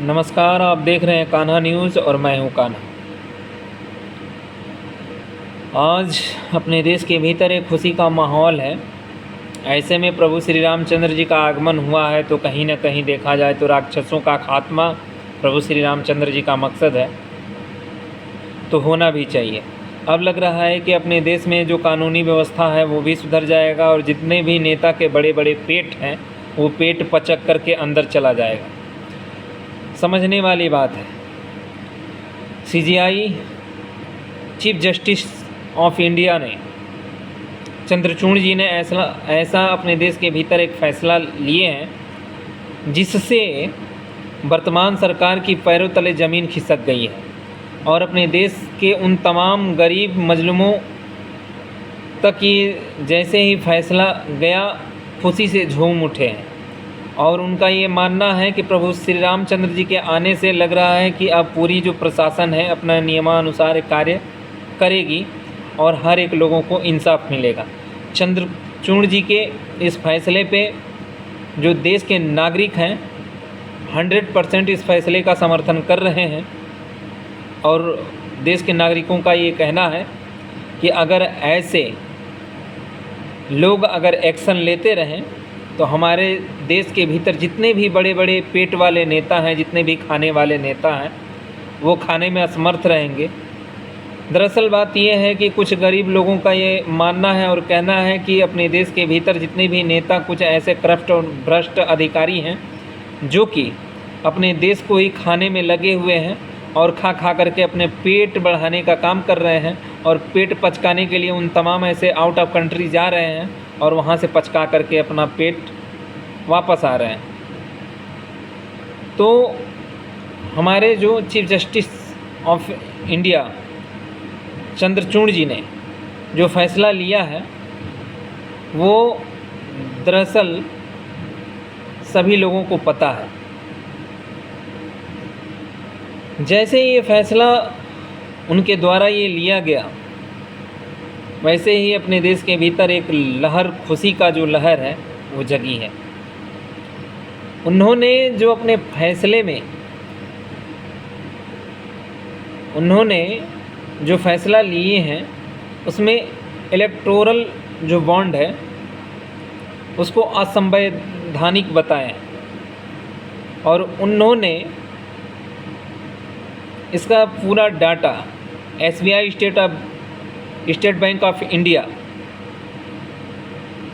नमस्कार, आप देख रहे हैं कान्हा न्यूज़ और मैं हूं कान्हा। आज अपने देश के भीतर एक खुशी का माहौल है। ऐसे में प्रभु श्री रामचंद्र जी का आगमन हुआ है, तो कहीं न कहीं देखा जाए तो राक्षसों का खात्मा प्रभु श्री रामचंद्र जी का मकसद है, तो होना भी चाहिए। अब लग रहा है कि अपने देश में जो कानूनी व्यवस्था है वो भी सुधर जाएगा और जितने भी नेता के बड़े बड़े पेट हैं वो पेट पचक करके अंदर चला जाएगा। समझने वाली बात है। CGI chief justice of India ने चंद्रचूड़ जी ने ऐसा अपने देश के भीतर एक फ़ैसला लिए हैं जिससे वर्तमान सरकार की पैरों तले ज़मीन खिसक गई है और अपने देश के उन तमाम गरीब मजलूमों तक ये जैसे ही फैसला गया खुशी से झूम उठे हैं। और उनका ये मानना है कि प्रभु श्री रामचंद्र जी के आने से लग रहा है कि अब पूरी जो प्रशासन है अपना नियमानुसार कार्य करेगी और हर एक लोगों को इंसाफ मिलेगा। चंद्रचूड़ जी के इस फैसले पे जो देश के नागरिक हैं 100% इस फैसले का समर्थन कर रहे हैं और देश के नागरिकों का ये कहना है कि अगर ऐसे लोग अगर एक्शन लेते रहें तो हमारे देश के भीतर जितने भी बड़े बड़े पेट वाले नेता हैं, जितने भी खाने वाले नेता हैं, वो खाने में असमर्थ रहेंगे। दरअसल बात यह है कि कुछ गरीब लोगों का ये मानना है और कहना है कि अपने देश के भीतर जितने भी नेता कुछ ऐसे करप्ट और भ्रष्ट अधिकारी हैं जो कि अपने देश को ही खाने में लगे हुए हैं और खा करके अपने पेट बढ़ाने का काम कर रहे हैं और पेट पचकाने के लिए उन तमाम ऐसे आउट ऑफ कंट्री जा रहे हैं और वहाँ से पचका करके अपना पेट वापस आ रहे हैं। तो हमारे जो chief justice of India Chandrachud ji ने जो फैसला लिया है वो दरअसल सभी लोगों को पता है। जैसे ये फैसला उनके द्वारा ये लिया गया वैसे ही अपने देश के भीतर एक लहर, खुशी का जो लहर है वो जगी है। उन्होंने जो अपने फैसले में उन्होंने जो फैसला लिए हैं उसमें इलेक्टोरल जो बॉन्ड है उसको असंवैधानिक बताया और उन्होंने इसका पूरा data SBI state bank of India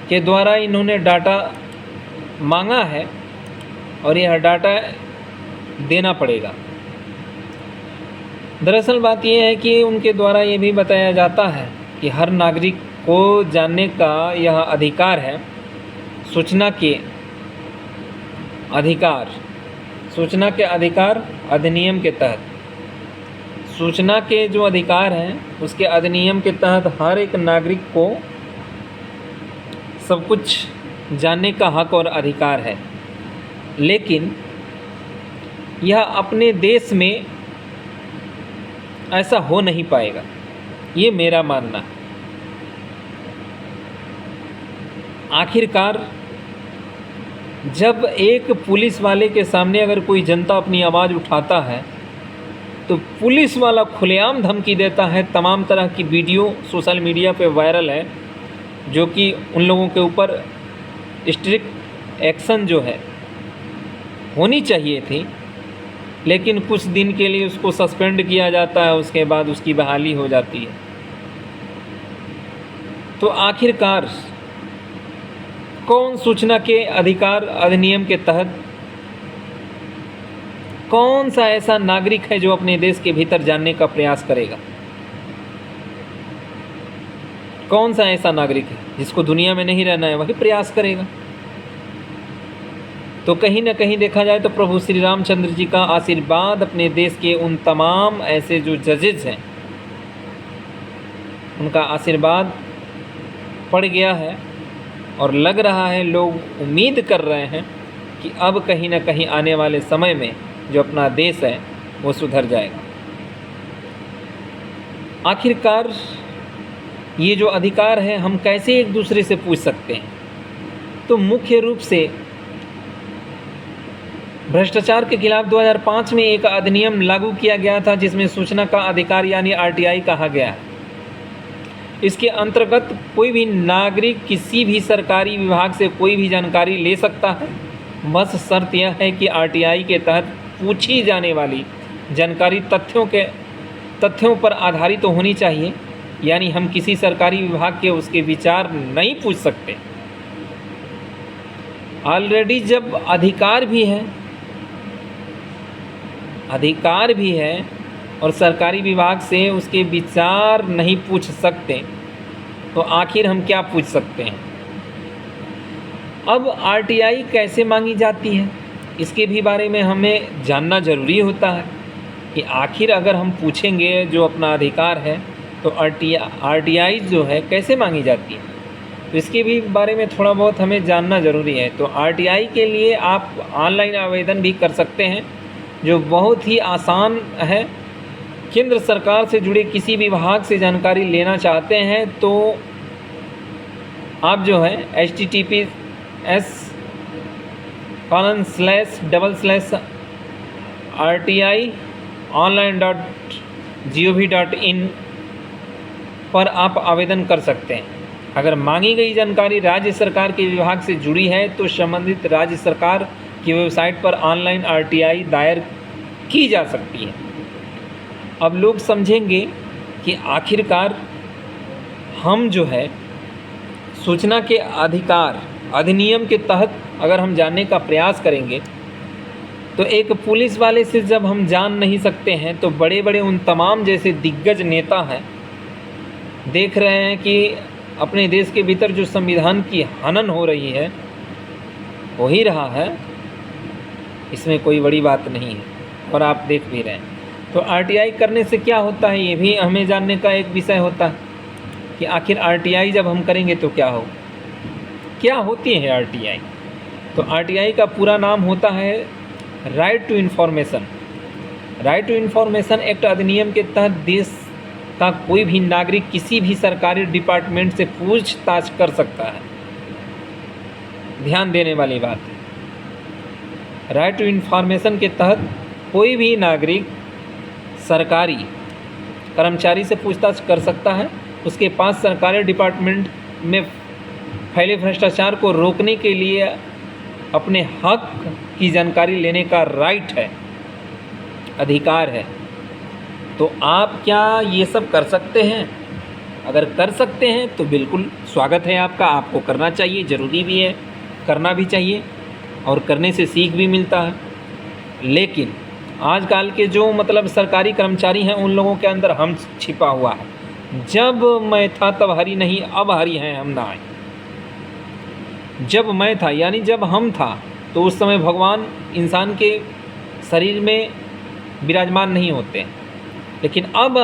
के द्वारा इन्होंने डाटा मांगा है और यह डाटा देना पड़ेगा। दरअसल बात यह है कि उनके द्वारा ये भी बताया जाता है कि हर नागरिक को जानने का यह अधिकार है। सूचना के अधिकार अधिनियम के तहत सूचना के जो अधिकार हैं उसके अधिनियम के तहत हर एक नागरिक को सब कुछ जानने का हक और अधिकार है, लेकिन यह अपने देश में ऐसा हो नहीं पाएगा, ये मेरा मानना है। आखिरकार जब एक पुलिस वाले के सामने अगर कोई जनता अपनी आवाज़ उठाता है तो पुलिस वाला खुलेआम धमकी देता है। तमाम तरह की वीडियो सोशल मीडिया पे वायरल है जो कि उन लोगों के ऊपर स्ट्रिक्ट एक्शन जो है होनी चाहिए थी, लेकिन कुछ दिन के लिए उसको सस्पेंड किया जाता है, उसके बाद उसकी बहाली हो जाती है। तो आखिरकार कौन सूचना के अधिकार अधिनियम के तहत कौन सा ऐसा नागरिक है जो अपने देश के भीतर जानने का प्रयास करेगा? कौन सा ऐसा नागरिक है जिसको दुनिया में नहीं रहना है वही प्रयास करेगा? तो कहीं ना कहीं देखा जाए तो प्रभु श्री रामचंद्र जी का आशीर्वाद अपने देश के उन तमाम ऐसे जो जजेस हैं उनका आशीर्वाद पड़ गया है और लग रहा है, लोग उम्मीद कर रहे हैं कि अब कहीं ना कहीं आने वाले समय में जो अपना देश है वो सुधर जाएगा। आखिरकार ये जो अधिकार है हम कैसे एक दूसरे से पूछ सकते हैं? तो मुख्य रूप से भ्रष्टाचार के खिलाफ 2005 में एक अधिनियम लागू किया गया था जिसमें सूचना का अधिकार यानी आरटीआई कहा गया है। इसके अंतर्गत कोई भी नागरिक किसी भी सरकारी विभाग से कोई भी जानकारी ले सकता है। बस शर्त यह है कि आरटीआई के तहत पूछी जाने वाली जानकारी तथ्यों पर आधारित तो होनी चाहिए, यानी हम किसी सरकारी विभाग के उसके विचार नहीं पूछ सकते। ऑलरेडी जब अधिकार भी है और सरकारी विभाग से उसके विचार नहीं पूछ सकते तो आखिर हम क्या पूछ सकते हैं। अब आरटीआई कैसे मांगी जाती है इसके भी बारे में हमें जानना ज़रूरी होता है कि आखिर अगर हम पूछेंगे जो अपना अधिकार है तो आरटीआई जो है कैसे मांगी जाती है, तो इसके भी बारे में थोड़ा बहुत हमें जानना ज़रूरी है। तो आरटीआई के लिए आप ऑनलाइन आवेदन भी कर सकते हैं जो बहुत ही आसान है। केंद्र सरकार से जुड़े किसी भी विभाग से जानकारी लेना चाहते हैं तो आप जो है https://rti.online.gov.in पर आप आवेदन कर सकते हैं। अगर मांगी गई जानकारी राज्य सरकार के विभाग से जुड़ी है तो संबंधित राज्य सरकार की वेबसाइट पर ऑनलाइन आरटीआई दायर की जा सकती है। अब लोग समझेंगे कि आखिरकार हम जो है सूचना के अधिकार अधिनियम के तहत अगर हम जानने का प्रयास करेंगे तो एक पुलिस वाले से जब हम जान नहीं सकते हैं तो बड़े बड़े उन तमाम जैसे दिग्गज नेता हैं, देख रहे हैं कि अपने देश के भीतर जो संविधान की हनन हो रही है हो ही रहा है, इसमें कोई बड़ी बात नहीं है और आप देख भी रहे हैं। तो आरटीआई करने से क्या होता है ये भी हमें जानने का एक विषय होता है कि आखिर आरटीआई जब हम करेंगे तो क्या होती है आरटीआई। तो आरटीआई का पूरा नाम होता है right to information. Right to information act अधिनियम के तहत देश का कोई भी नागरिक किसी भी सरकारी डिपार्टमेंट से पूछताछ कर सकता है। ध्यान देने वाली बात है, राइट टू इन्फॉर्मेशन के तहत कोई भी नागरिक सरकारी कर्मचारी से पूछताछ कर सकता है। उसके पास सरकारी डिपार्टमेंट में फैले भ्रष्टाचार को रोकने के लिए अपने हक की जानकारी लेने का राइट है, अधिकार है। तो आप क्या ये सब कर सकते हैं? अगर कर सकते हैं तो बिल्कुल स्वागत है आपका, आपको करना चाहिए, ज़रूरी भी है, करना भी चाहिए और करने से सीख भी मिलता है। लेकिन आजकल के जो सरकारी कर्मचारी हैं उन लोगों के अंदर हम छिपा हुआ है। जब मैं था तब हरि नहीं, अब हरि हैं हम ना आए। जब मैं था यानी जब हम था तो उस समय भगवान इंसान के शरीर में विराजमान नहीं होते हैं, लेकिन अब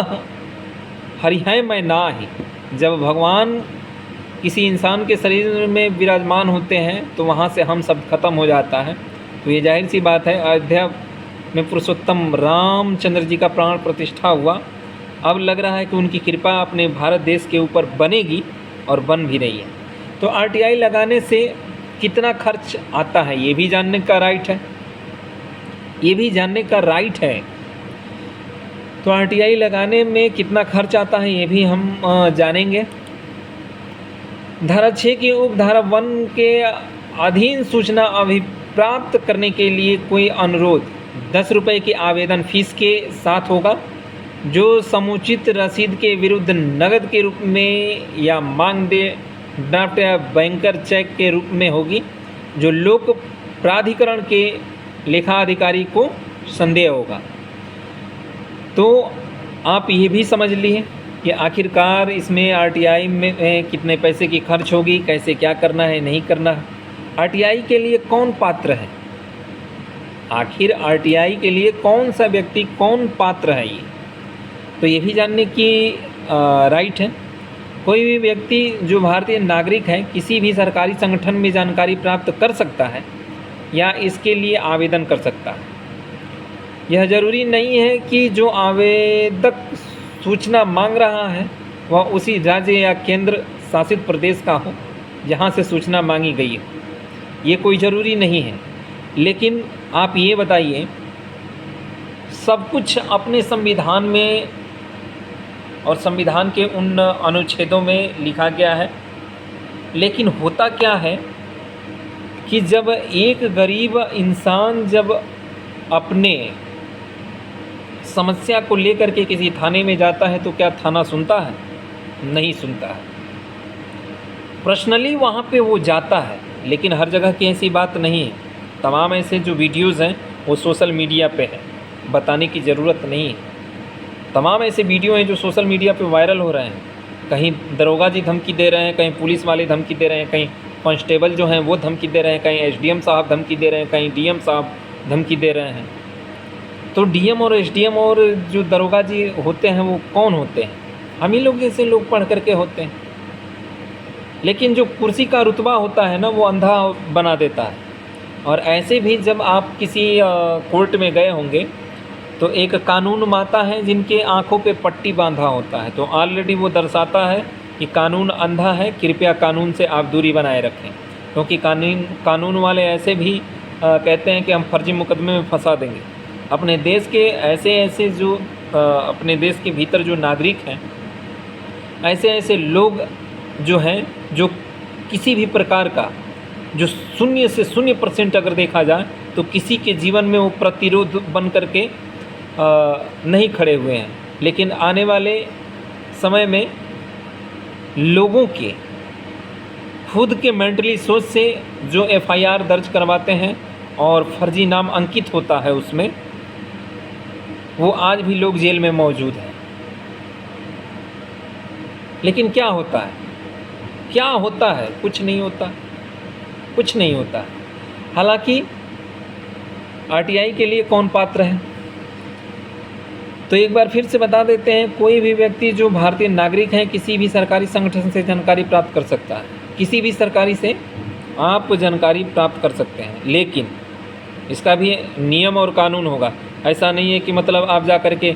हरि हैं मैं ना ही। जब भगवान किसी इंसान के शरीर में विराजमान होते हैं तो वहाँ से हम सब खत्म हो जाता है। तो ये जाहिर सी बात है, अयोध्या में पुरुषोत्तम रामचंद्र जी का प्राण प्रतिष्ठा हुआ। अब लग रहा है कि उनकी कृपा अपने भारत देश के ऊपर बनेगी और बन भी रही है। तो आरटीआई लगाने से कितना खर्च आता है ये भी जानने का राइट है। तो आरटीआई लगाने में कितना खर्च आता है ये भी हम जानेंगे। धारा 6 की उपधारा 1 के अधीन सूचना अभिप्राप्त करने के लिए कोई अनुरोध 10 रुपये की आवेदन फीस के साथ होगा, जो समुचित रसीद के विरुद्ध नकद के रूप में या मांगदेय ड्राफ्ट या बैंकर चेक के रूप में होगी, जो लोक प्राधिकरण के लेखा अधिकारी को संदेह होगा। तो आप ये भी समझ लिए कि आखिरकार इसमें आरटीआई में कितने पैसे की खर्च होगी, कैसे क्या करना है नहीं करना है। आरटीआई के लिए कौन पात्र है, आखिर आरटीआई के लिए कौन सा व्यक्ति कौन पात्र है ये, तो ये भी जानने की राइट है। कोई भी व्यक्ति जो भारतीय नागरिक है किसी भी सरकारी संगठन में जानकारी प्राप्त कर सकता है या इसके लिए आवेदन कर सकता है। यह जरूरी नहीं है कि जो आवेदक सूचना मांग रहा है वह उसी राज्य या केंद्र शासित प्रदेश का हो जहां से सूचना मांगी गई हो, ये कोई ज़रूरी नहीं है। लेकिन आप ये बताइए, सब कुछ अपने संविधान में और संविधान के उन अनुच्छेदों में लिखा गया है, लेकिन होता क्या है कि जब एक गरीब इंसान जब अपने समस्या को लेकर के किसी थाने में जाता है तो क्या थाना सुनता है? नहीं सुनता है। पर्सनली वहाँ पे वो जाता है, लेकिन हर जगह की ऐसी बात नहीं है। तमाम ऐसे जो वीडियोज़ हैं वो सोशल मीडिया पे हैं, बताने की ज़रूरत नहीं है। तमाम ऐसे वीडियो हैं जो सोशल मीडिया पे वायरल हो रहे हैं। कहीं दरोगा जी धमकी दे रहे हैं, कहीं पुलिस वाले धमकी दे रहे हैं, कहीं कांस्टेबल जो हैं वो धमकी दे रहे हैं, कहीं एसडीएम साहब धमकी दे रहे हैं, कहीं डीएम साहब धमकी दे रहे हैं। तो डीएम और एसडीएम और जो दरोगा जी होते हैं वो कौन होते हैं? हम ही लोग जैसे लोग पढ़ करके होते हैं। लेकिन जो कुर्सी का रुतबा होता है ना, वो अंधा बना देता है। और ऐसे भी जब आप किसी कोर्ट में गए होंगे तो एक कानून माता है जिनके आँखों पे पट्टी बांधा होता है, तो ऑलरेडी वो दर्शाता है कि कानून अंधा है, कृपया कानून से आप दूरी बनाए रखें। क्योंकि कानून वाले ऐसे भी कहते हैं कि हम फर्जी मुकदमे में फंसा देंगे। अपने देश के ऐसे जो अपने देश के भीतर जो नागरिक हैं, ऐसे लोग जो हैं, जो किसी भी प्रकार का जो 0 से 0% अगर देखा जाए तो किसी के जीवन में वो प्रतिरोध बन करके नहीं खड़े हुए हैं। लेकिन आने वाले समय में लोगों के खुद के मेंटली सोच से जो एफआईआर दर्ज करवाते हैं और फर्जी नाम अंकित होता है उसमें, वो आज भी लोग जेल में मौजूद हैं। लेकिन क्या होता है? क्या होता है? कुछ नहीं होता, कुछ नहीं होता। हालांकि आरटीआई के लिए कौन पात्र है? तो एक बार फिर से बता देते हैं, कोई भी व्यक्ति जो भारतीय नागरिक है किसी भी सरकारी संगठन से जानकारी प्राप्त कर सकता है। किसी भी सरकारी से आप जानकारी प्राप्त कर सकते हैं, लेकिन इसका भी नियम और कानून होगा। ऐसा नहीं है कि मतलब आप जा कर के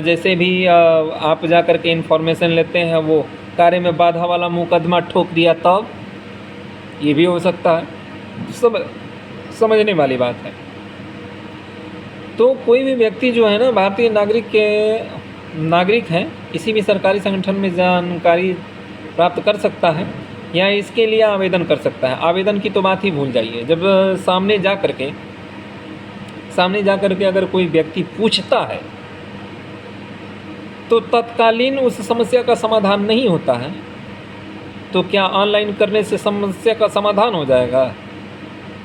जैसे भी आप जा कर के इन्फॉर्मेशन लेते हैं, वो कार्य में बाधा वाला मुकदमा ठोक दिया, तब ये भी हो सकता है। सब समझने वाली बात है। तो कोई भी व्यक्ति जो है ना, भारतीय नागरिक हैं, किसी भी सरकारी संगठन में जानकारी प्राप्त कर सकता है या इसके लिए आवेदन कर सकता है। आवेदन की तो बात ही भूल जाइए। जब सामने जा कर के अगर कोई व्यक्ति पूछता है तो तत्कालीन उस समस्या का समाधान नहीं होता है। तो क्या ऑनलाइन करने से समस्या का समाधान हो जाएगा?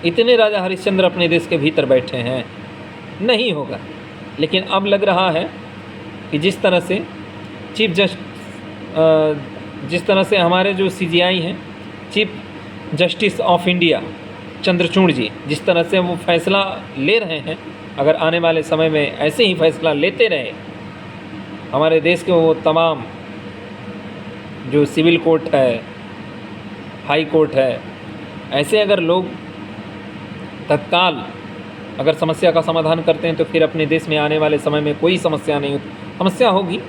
इतने राजा हरिश्चंद्र अपने देश के भीतर बैठे हैं, नहीं होगा। लेकिन अब लग रहा है कि जिस तरह से हमारे जो सीजीआई हैं, chief justice of India Chandrachud ji, जिस तरह से वो फैसला ले रहे हैं, अगर आने वाले समय में ऐसे ही फैसला लेते रहे, हमारे देश के वो तमाम जो सिविल कोर्ट है, हाई कोर्ट है, ऐसे अगर लोग तत्काल अगर समस्या का समाधान करते हैं तो फिर अपने देश में आने वाले समय में कोई समस्या नहीं होती। समस्या होगी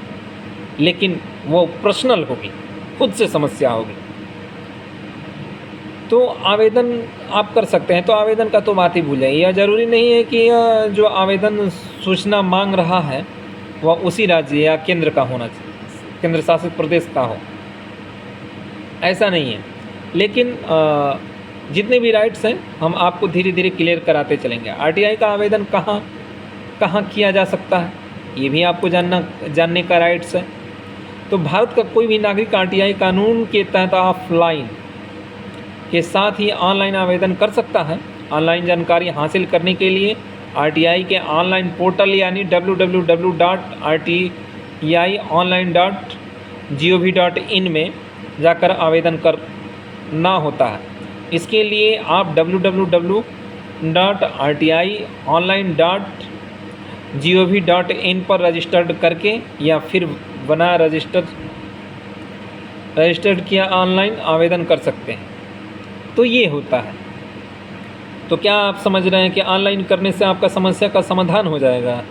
लेकिन वो पर्सनल होगी, खुद से समस्या होगी। तो आवेदन आप कर सकते हैं। तो आवेदन का तो बात ही भूल जाइए। यह ज़रूरी नहीं है कि जो आवेदन सूचना मांग रहा है वह उसी राज्य या केंद्र का होना चाहिए, केंद्र शासित प्रदेश का हो, ऐसा नहीं है। लेकिन जितने भी राइट्स हैं हम आपको धीरे धीरे क्लियर कराते चलेंगे। आरटीआई का आवेदन कहाँ किया जा सकता है, ये भी आपको जानने का राइट्स है। तो भारत का कोई भी नागरिक आरटीआई कानून के तहत ऑफलाइन के साथ ही ऑनलाइन आवेदन कर सकता है। ऑनलाइन जानकारी हासिल करने के लिए आरटीआई के ऑनलाइन पोर्टल यानी www.rtionline.gov.in में जाकर आवेदन करना होता है। इसके लिए आप www.rtionline.gov.in पर रजिस्टर्ड करके या फिर बना रजिस्टर्ड किया ऑनलाइन आवेदन कर सकते हैं। तो ये होता है। तो क्या आप समझ रहे हैं कि ऑनलाइन करने से आपका समस्या का समाधान हो जाएगा?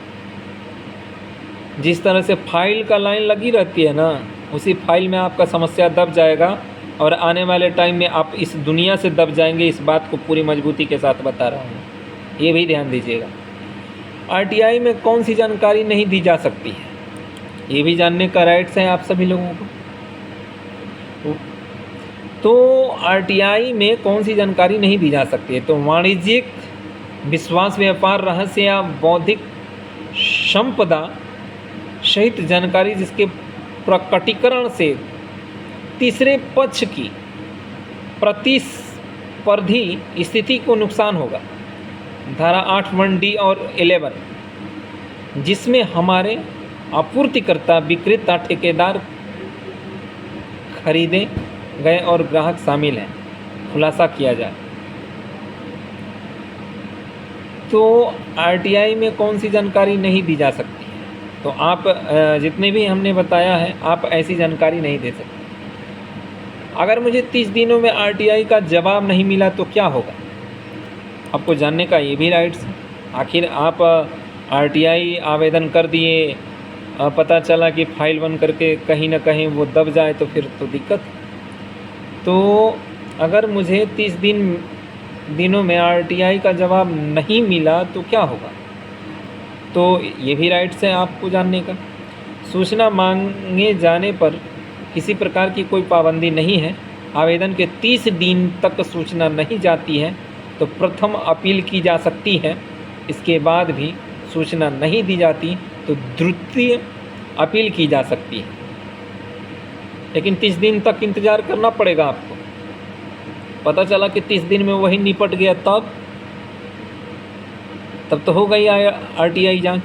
जिस तरह से फाइल का लाइन लगी रहती है ना, उसी फाइल में आपका समस्या दब जाएगा और आने वाले टाइम में आप इस दुनिया से दब जाएंगे। इस बात को पूरी मजबूती के साथ बता रहा हूँ। ये भी ध्यान दीजिएगा। आरटीआई में कौन सी जानकारी नहीं दी जा सकती है, ये भी जानने का राइट्स है आप सभी लोगों को। तो आरटीआई में कौन सी जानकारी नहीं दी जा सकती है, तो वाणिज्यिक, विश्वास, व्यापार रहस्य या बौद्धिक संपदा सहित जानकारी जिसके प्रकटीकरण से तीसरे पक्ष की प्रतिस्पर्धी स्थिति को नुकसान होगा। धारा 8(1)(d) और 11, जिसमें हमारे आपूर्तिकर्ता, विक्रेता, ठेकेदार, खरीदे गए और ग्राहक शामिल हैं, खुलासा किया जाए। तो आरटीआई में कौन सी जानकारी नहीं दी जा सकती है, तो आप जितने भी हमने बताया है आप ऐसी जानकारी नहीं दे सकते। अगर मुझे 30 दिनों में आरटीआई का जवाब नहीं मिला तो क्या होगा, आपको जानने का ये भी राइट्स है। आखिर आप आरटीआई आवेदन कर दिए, पता चला कि फाइल बन करके कहीं ना कहीं वो दब जाए तो फिर तो दिक्कत। तो अगर मुझे 30 दिनों में आरटीआई का जवाब नहीं मिला तो क्या होगा, तो ये भी राइट्स है आपको जानने का। सूचना मांगे जाने पर किसी प्रकार की कोई पाबंदी नहीं है। आवेदन के 30 दिन तक सूचना नहीं जाती है तो प्रथम अपील की जा सकती है। इसके बाद भी सूचना नहीं दी जाती तो द्वितीय अपील की जा सकती है, लेकिन 30 दिन तक इंतज़ार करना पड़ेगा आपको। पता चला कि 30 दिन में वही निपट गया तब तो हो गई आरटीआई जांच।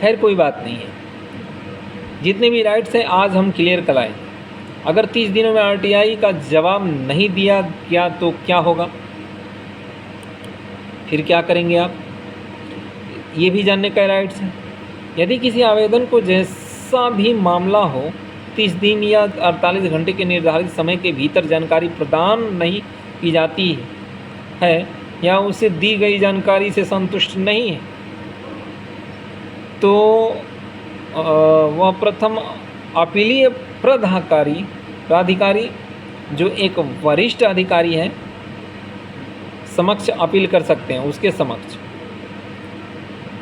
खैर कोई बात नहीं है, जितने भी राइट्स हैं आज हम क्लियर कराएं। अगर 30 दिनों में आरटीआई का जवाब नहीं दिया गया तो क्या होगा, फिर क्या करेंगे आप, ये भी जानने का राइट्स है। यदि किसी आवेदन को जैसा भी मामला हो 30 दिन या 48 घंटे के निर्धारित समय के भीतर जानकारी प्रदान नहीं की जाती है या उसे दी गई जानकारी से संतुष्ट नहीं है तो वह प्रथम अपीलीय प्राधिकारी जो एक वरिष्ठ अधिकारी है समक्ष अपील कर सकते हैं, उसके समक्ष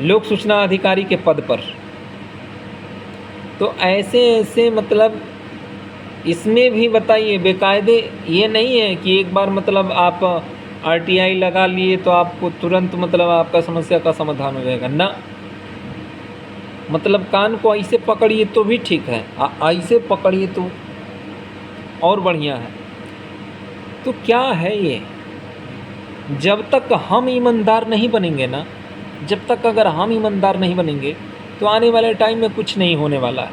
लोक सूचना अधिकारी के पद पर। तो ऐसे मतलब इसमें भी बताइए बेकायदे, ये नहीं है कि एक बार मतलब आप आरटीआई लगा लिए तो आपको तुरंत मतलब आपका समस्या का समाधान हो जाएगा ना। मतलब कान को ऐसे पकड़िए तो भी ठीक है, ऐसे पकड़िए तो और बढ़िया है। तो क्या है ये, जब तक हम ईमानदार नहीं बनेंगे ना, जब तक अगर हम ईमानदार नहीं बनेंगे तो आने वाले टाइम में कुछ नहीं होने वाला है।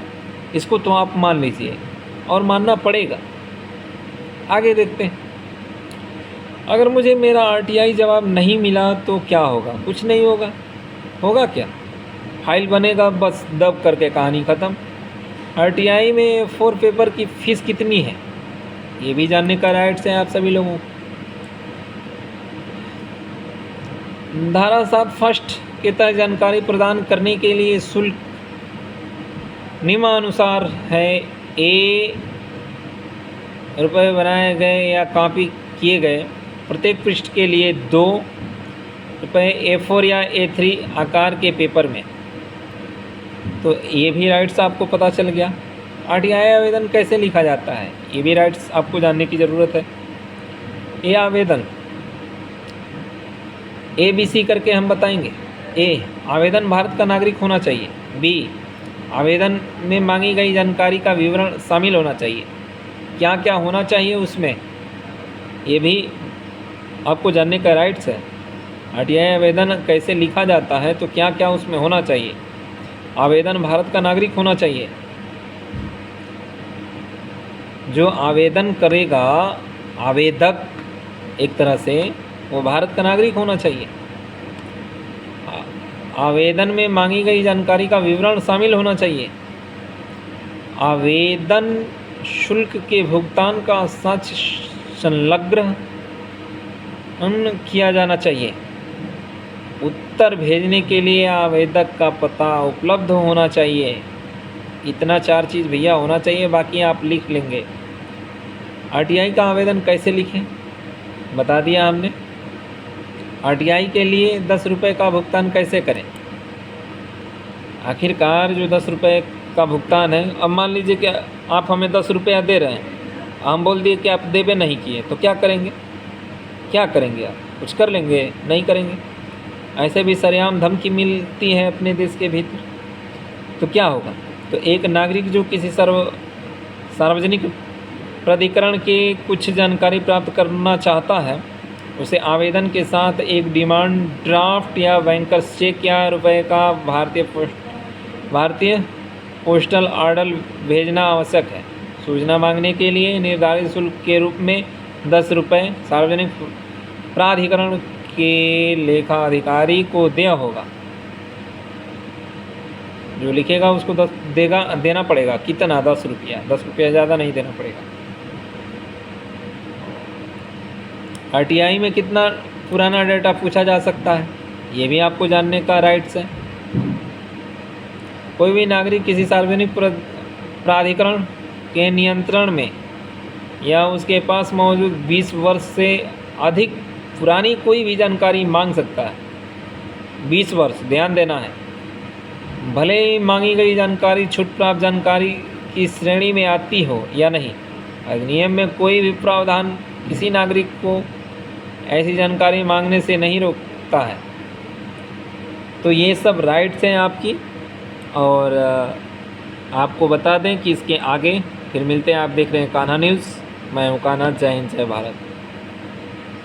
इसको तो आप मान लीजिए और मानना पड़ेगा। आगे देखते हैं। अगर मुझे मेरा आरटीआई जवाब नहीं मिला तो क्या होगा, कुछ नहीं होगा। होगा क्या, फाइल बनेगा बस, दब करके कहानी ख़त्म। आरटीआई में 4 पेपर की फ़ीस कितनी है, ये भी जानने का राइट्स है आप सभी लोगों को। धारा 7 फर्स्ट के तहत जानकारी प्रदान करने के लिए शुल्क नियमानुसार है। रुपये बनाए गए या कॉपी किए गए प्रत्येक पृष्ठ के लिए 2 रुपये A4 या A3 आकार के पेपर में। तो ये भी राइट्स आपको पता चल गया। आरटीआई आवेदन कैसे लिखा जाता है, ये भी राइट्स आपको जानने की ज़रूरत है। ये आवेदन ABC करके हम बताएंगे। A, आवेदन भारत का नागरिक होना चाहिए। B, आवेदन में मांगी गई जानकारी का विवरण शामिल होना चाहिए। क्या क्या होना चाहिए उसमें, ये भी आपको जानने का राइट्स है। आरटीआई आवेदन कैसे लिखा जाता है तो क्या क्या उसमें होना चाहिए। आवेदन भारत का नागरिक होना चाहिए। जो आवेदन करेगा आवेदक एक तरह से वो भारत का नागरिक होना चाहिए। आवेदन में मांगी गई जानकारी का विवरण शामिल होना चाहिए। आवेदन शुल्क के भुगतान का सच संलग्न किया जाना चाहिए। उत्तर भेजने के लिए आवेदक का पता उपलब्ध होना चाहिए। इतना 4 चीज़ भैया होना चाहिए, बाकी आप लिख लेंगे। आरटीआई का आवेदन कैसे लिखें, बता दिया हमने। आरटीआई के लिए 10 रुपये का भुगतान कैसे करें? आखिरकार जो 10 रुपये का भुगतान है, अब मान लीजिए कि आप हमें 10 रुपया दे रहे हैं, हम बोल दिए कि आप देबे नहीं किए, तो क्या करेंगे? क्या करेंगे आप? कुछ कर लेंगे? नहीं करेंगे। ऐसे भी सरेआम धमकी मिलती है अपने देश के भीतर, तो क्या होगा? तो एक नागरिक जो किसी सार्वजनिक प्राधिकरण की कुछ जानकारी प्राप्त करना चाहता है, उसे आवेदन के साथ एक डिमांड ड्राफ्ट या बैंकर्स चेक या रुपए का भारतीय पोस्टल ऑर्डर भेजना आवश्यक है। सूचना मांगने के लिए निर्धारित शुल्क के रूप में 10 रुपये सार्वजनिक प्राधिकरण के लेखाधिकारी को देना होगा। जो लिखेगा उसको 10 देना पड़ेगा। कितना? 10 रुपया। 10 रुपया ज़्यादा नहीं देना पड़ेगा। आरटीआई में कितना पुराना डेटा पूछा जा सकता है, ये भी आपको जानने का राइट्स है। कोई भी नागरिक किसी सार्वजनिक प्राधिकरण के नियंत्रण में या उसके पास मौजूद 20 वर्ष से अधिक पुरानी कोई भी जानकारी मांग सकता है। 20 वर्ष, ध्यान देना है। भले ही मांगी गई जानकारी छूट प्राप्त जानकारी की श्रेणी में आती हो या नहीं, अधिनियम में कोई भी प्रावधान किसी नागरिक को ऐसी जानकारी मांगने से नहीं रोकता है। तो ये सब राइट्स हैं आपकी। और आपको बता दें कि इसके आगे फिर मिलते हैं। आप देख रहे हैं कान्हा न्यूज़। मैं हूँ कान्हा। जय हिंद, जय भारत।